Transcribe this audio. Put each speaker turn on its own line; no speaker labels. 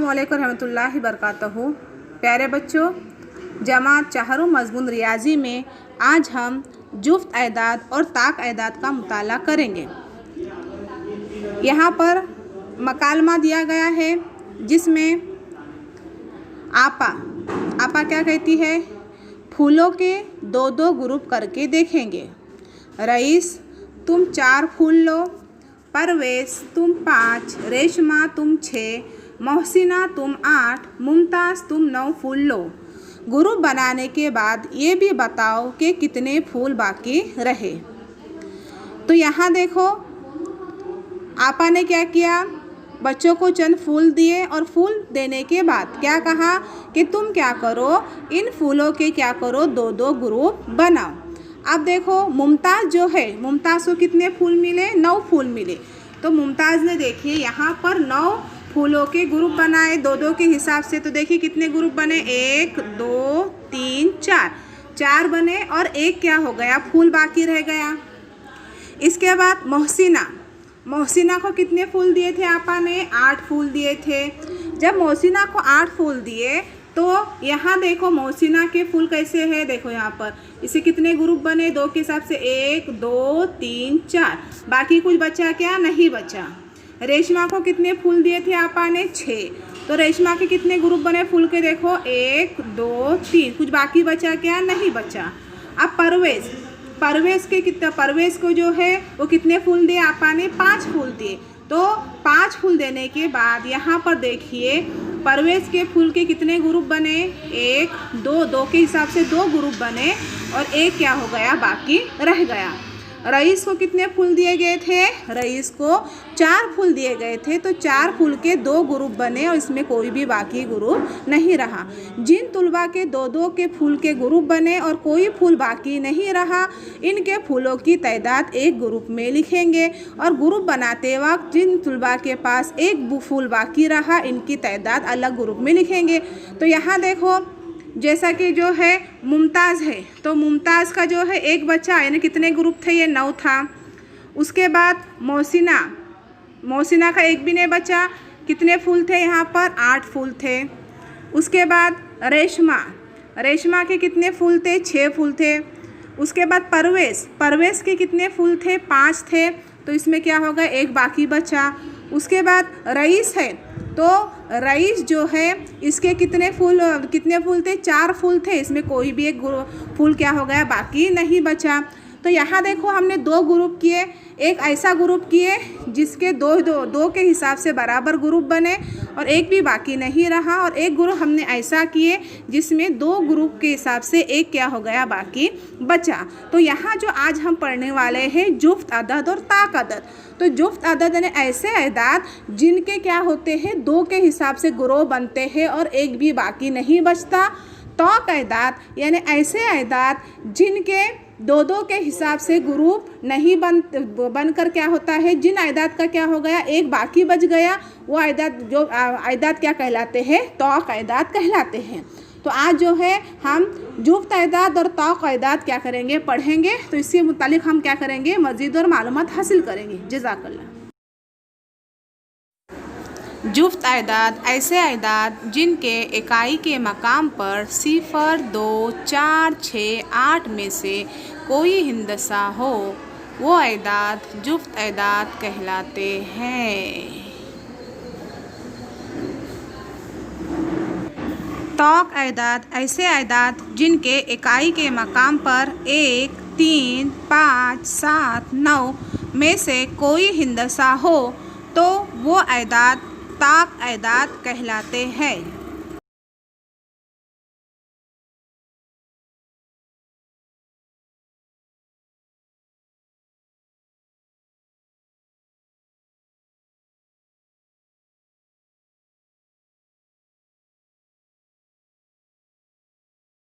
अस्सलामुअलैकुम रहमतुल्लाहि बरकातहू। प्यारे बच्चों, जमात चाहरों मज़मून रियाजी में आज हम जुफ्त एदाद और ताक एदाद का मुताला करेंगे। यहाँ पर मकालमा दिया गया है जिसमें आपा क्या कहती है, फूलों के दो दो ग्रुप करके देखेंगे। रईस तुम 4 फूल लो, परवेज़ तुम 5, रेशमा तुम 6, मोहसिना तुम 8, मुमताज़ तुम 9 फूल लो। ग्रुप बनाने के बाद ये भी बताओ कि कितने फूल बाकी रहे। तो यहाँ देखो, आपा ने क्या किया, बच्चों को चंद फूल दिए और फूल देने के बाद क्या कहा कि तुम क्या करो, इन फूलों के क्या करो, 2-2 ग्रुप बनाओ। अब देखो, मुमताज़ जो है, मुमताज़ को कितने फूल मिले, 9 फूल मिले। तो मुमताज़ ने देखिए यहाँ पर 9 फूलों के ग्रुप बनाए 2-2 के हिसाब से। तो देखिए कितने ग्रुप बने, 1 2 3 4 बने और एक क्या हो गया, फूल बाकी रह गया। इसके बाद मोहसिना को कितने फूल दिए थे आपा ने, 8 फूल दिए थे। जब मोहसिना को 8 फूल दिए तो यहाँ देखो मोहसिना के फूल कैसे हैं, देखो यहाँ पर इसे कितने ग्रुप बने, 2 के हिसाब से 1 2 3 4, बाकी कुछ बचा क्या, नहीं बचा। रेशमा को कितने फूल दिए थे आपा ने, 6। तो रेशमा के कितने ग्रुप बने फूल के, देखो 1 2 3, कुछ बाकी बचा क्या, नहीं बचा। अब परवेज़ को जो है वो कितने फूल दिए आपा ने, 5 फूल दिए। तो 5 फूल देने के बाद यहाँ पर देखिए परवेज़ के फूल के कितने ग्रुप बने, 1 2 के हिसाब से 2 ग्रुप बने और एक क्या हो गया, बाकी रह गया। रईस को कितने फूल दिए गए थे, रईस को 4 फूल दिए गए थे। तो 4 फूल के 2 ग्रुप बने और इसमें कोई भी बाकी ग्रुप नहीं रहा। जिन तुलबा के 2-2 के फूल के ग्रुप बने और कोई फूल बाकी नहीं रहा, इनके फूलों की तादाद एक ग्रुप में लिखेंगे और ग्रुप बनाते वक्त जिन तुलबा के पास एक फूल बाकी रहा, इनकी तादाद अलग ग्रुप में लिखेंगे। तो यहाँ देखो, जैसा कि जो है मुमताज़ है, तो मुमताज़ का जो है एक बच्चा, यानी कितने ग्रुप थे, ये 9 था। उसके बाद मोहसिना का एक भी नहीं बचा, कितने फूल थे यहाँ पर, 8 फूल थे। उसके बाद रेशमा के कितने फूल थे, 6 फूल थे। उसके बाद परवेज़ के कितने फूल थे, 5 थे। तो इसमें क्या होगा, एक बाकी बचा। उसके बाद रईस है, तो रईस जो है इसके कितने फूल थे, 4 फूल थे। इसमें कोई भी एक फूल क्या हो गया, बाकी नहीं बचा। तो यहाँ देखो हमने 2 ग्रुप किए, एक ऐसा ग्रुप किए जिसके 2 के हिसाब से बराबर ग्रुप बने और एक भी बाकी नहीं रहा, और एक ग्रुप हमने ऐसा किए जिसमें 2 ग्रुप के हिसाब से एक क्या हो गया, बाकी बचा। तो यहाँ जो आज हम पढ़ने वाले हैं जुफ्त अदद और ताक अदद। तो जुफ्त अदद यानी ऐसे अदाद जिनके क्या होते हैं, 2 के हिसाब से ग्रुप बनते हैं और एक भी बाकी नहीं बचता। ताक अदाद यानी ऐसे अदाद जिनके 2-2 के हिसाब से ग्रुप नहीं बनकर क्या होता है, जिन अदाद का क्या हो गया, एक बाकी बच गया, वो अदाद क्या कहलाते हैं, ताक अदाद कहलाते हैं। तो आज जो है हम जुफ्त अदाद और ताक अदाद क्या करेंगे, पढ़ेंगे। तो इसके मुतालिक हम क्या करेंगे, मज़ीद और मालूमात हासिल करेंगे। जज़ाकल्लाह। जुफ्त अदाद ऐसे अदाद जिनके इकाई के मकाम पर 0 2 4 6 8 में से कोई हिंदसा हो, वो अदाद जुफ्त अदाद कहलाते हैं। ताक अदाद ऐसे अदाद जिनके इकाई के मकाम पर 1 3 5 7 9 में से कोई हिंदसा हो, तो वो अदाद ताक अदाद कहलाते हैं।